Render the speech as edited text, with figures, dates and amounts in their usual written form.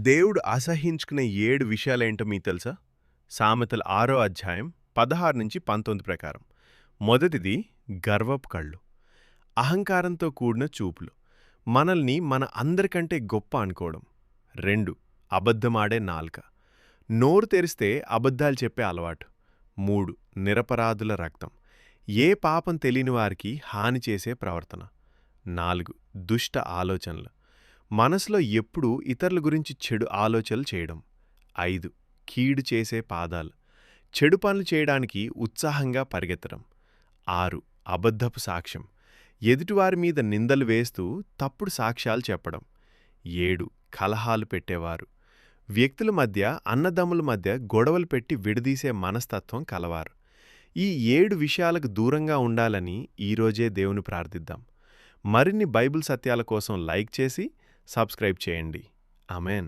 దేవుడు అసహ్యించుకునే 7 విషయాలేంటో మీకు తెలుసా? సామెతలు 6 అధ్యాయం 16-19 ప్రకారం. మొదటిది గర్వపు కళ్ళు. అహంకారంతో కూడిన చూపులు. మనల్ని మన అందరికంటే గొప్ప అనుకోవడం. 2 అబద్ధమాడే నాలుక. నోరు తెరిస్తే అబద్ధాలు చెప్పే అలవాటు. 3 నిరపరాధుల రక్తం. ఏ పాపం తెలియని వారికి హాని చేసే ప్రవర్తన. 4 దుష్ట ఆలోచనలు. మనసులో ఎప్పుడూ ఇతరుల గురించి చెడు ఆలోచనలు చేయడం. 5 కీడు చేసే పాదాలు. చెడు పనులు చేయడానికి ఉత్సాహంగా పరిగెత్తడం. 6 అబద్ధపు సాక్ష్యం. ఎదుటివారి మీద నిందలు వేస్తూ తప్పుడు సాక్ష్యాలు చెప్పడం. 7 కలహాలు పెట్టేవారు. వ్యక్తుల మధ్య అన్నదమ్ముల మధ్య గొడవలు పెట్టి విడదీసే మనస్తత్వం కలవారు. ఈ 7 విషయాలకు దూరంగా ఉండాలని ఈరోజే దేవుని ప్రార్థిద్దాం. మరిన్ని బైబిల్ సత్యాల కోసం లైక్ చేసి సబ్స్క్రైబ్ చేయండి. ఆమేన్.